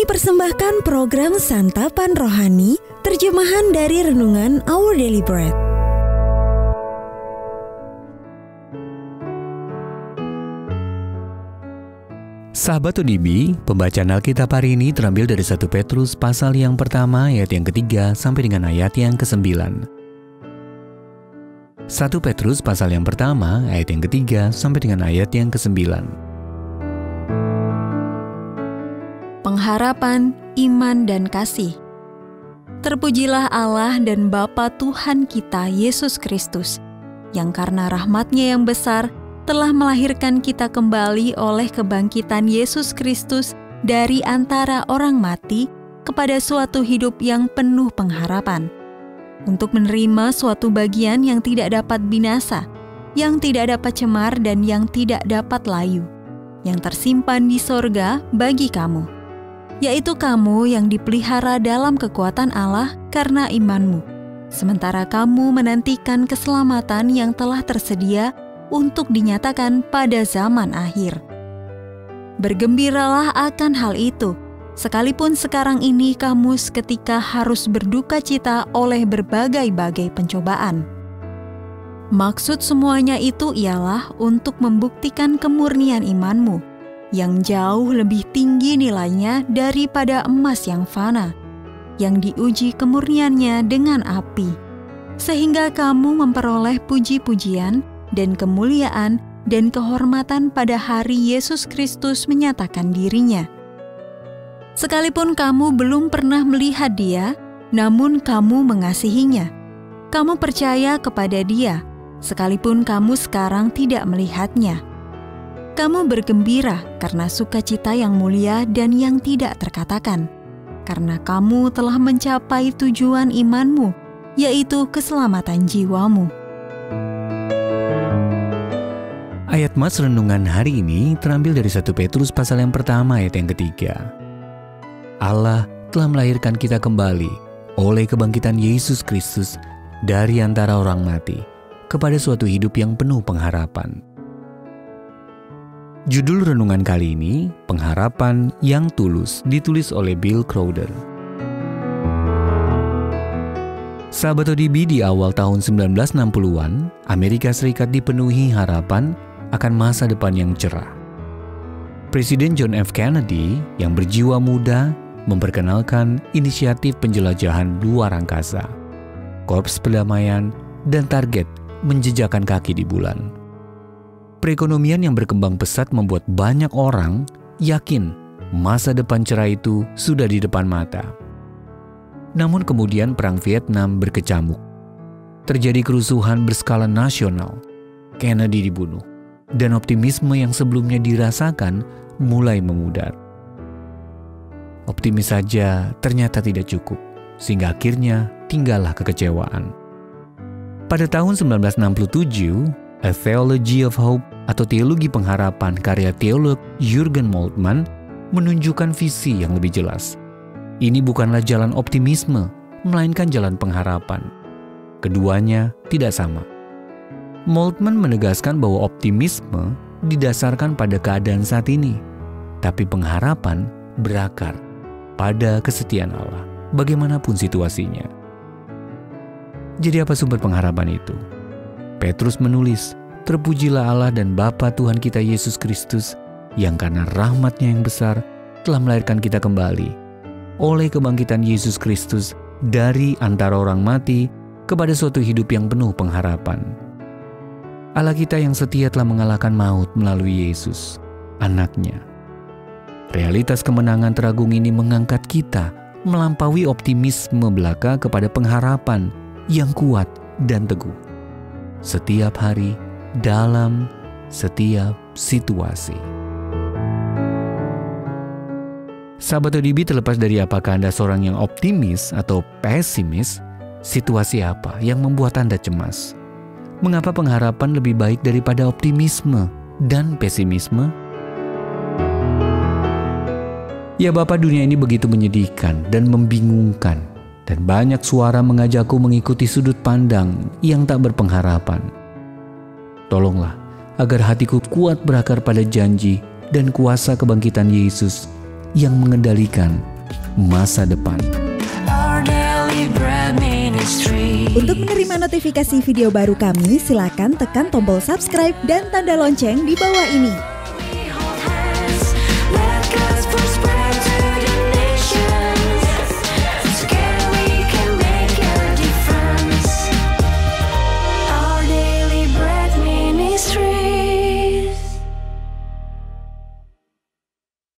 Kami persembahkan program Santapan Rohani, terjemahan dari Renungan Our Daily Bread. Sahabat ODB, pembacaan Alkitab hari ini terambil dari 1 Petrus pasal yang pertama ayat yang ketiga sampai dengan ayat yang ke-9. 1 Petrus pasal yang pertama ayat yang ketiga sampai dengan ayat yang ke-9. Pengharapan, iman, dan kasih. Terpujilah Allah dan Bapa Tuhan kita Yesus Kristus, yang karena rahmat-Nya yang besar telah melahirkan kita kembali oleh kebangkitan Yesus Kristus dari antara orang mati kepada suatu hidup yang penuh pengharapan, untuk menerima suatu bagian yang tidak dapat binasa, yang tidak dapat cemar dan yang tidak dapat layu, yang tersimpan di sorga bagi kamu, yaitu kamu yang dipelihara dalam kekuatan Allah karena imanmu, sementara kamu menantikan keselamatan yang telah tersedia untuk dinyatakan pada zaman akhir. Bergembiralah akan hal itu, sekalipun sekarang ini kamu seketika harus berduka cita oleh berbagai-bagai pencobaan. Maksud semuanya itu ialah untuk membuktikan kemurnian imanmu, yang jauh lebih tinggi nilainya daripada emas yang fana, yang diuji kemurniannya dengan api, sehingga kamu memperoleh puji-pujian dan kemuliaan dan kehormatan pada hari Yesus Kristus menyatakan dirinya. Sekalipun kamu belum pernah melihat Dia, namun kamu mengasihinya. Kamu percaya kepada Dia, sekalipun kamu sekarang tidak melihatnya. Kamu bergembira karena sukacita yang mulia dan yang tidak terkatakan, karena kamu telah mencapai tujuan imanmu, yaitu keselamatan jiwamu. Ayat mas renungan hari ini terambil dari 1 Petrus pasal yang pertama ayat yang ketiga. Allah telah melahirkan kita kembali oleh kebangkitan Yesus Kristus dari antara orang mati kepada suatu hidup yang penuh pengharapan. Judul renungan kali ini, Pengharapan yang Tulus, ditulis oleh Bill Crowder. Sahabat ODB, di awal tahun 1960-an, Amerika Serikat dipenuhi harapan akan masa depan yang cerah. Presiden John F. Kennedy yang berjiwa muda memperkenalkan inisiatif penjelajahan luar angkasa, Korps Perdamaian, dan target menjejakkan kaki di bulan. Perekonomian yang berkembang pesat membuat banyak orang yakin masa depan cerah itu sudah di depan mata. Namun kemudian Perang Vietnam berkecamuk. Terjadi kerusuhan berskala nasional. Kennedy dibunuh. Dan optimisme yang sebelumnya dirasakan mulai memudar. Optimis saja ternyata tidak cukup, sehingga akhirnya tinggallah kekecewaan. Pada tahun 1967, A Theology of Hope atau Teologi Pengharapan karya teolog Jürgen Moltmann menunjukkan visi yang lebih jelas. Ini bukanlah jalan optimisme, melainkan jalan pengharapan. Keduanya tidak sama. Moltmann menegaskan bahwa optimisme didasarkan pada keadaan saat ini, tapi pengharapan berakar pada kesetiaan Allah, bagaimanapun situasinya. Jadi apa sumber pengharapan itu? Petrus menulis, "Terpujilah Allah dan Bapa Tuhan kita Yesus Kristus, yang karena rahmat-Nya yang besar telah melahirkan kita kembali oleh kebangkitan Yesus Kristus dari antara orang mati kepada suatu hidup yang penuh pengharapan." Allah kita yang setia telah mengalahkan maut melalui Yesus, Anak-Nya. Realitas kemenangan teragung ini mengangkat kita melampaui optimisme belaka kepada pengharapan yang kuat dan teguh. Setiap hari, dalam setiap situasi. Sahabat ODB, terlepas dari apakah Anda seorang yang optimis atau pesimis, situasi apa yang membuat Anda cemas? Mengapa pengharapan lebih baik daripada optimisme dan pesimisme? Ya Bapa, dunia ini begitu menyedihkan dan membingungkan, dan banyak suara mengajakku mengikuti sudut pandang yang tak berpengharapan. Tolonglah agar hatiku kuat berakar pada janji dan kuasa kebangkitan Yesus yang mengendalikan masa depan. Untuk menerima notifikasi video baru kami, silakan tekan tombol subscribe dan tanda lonceng di bawah ini.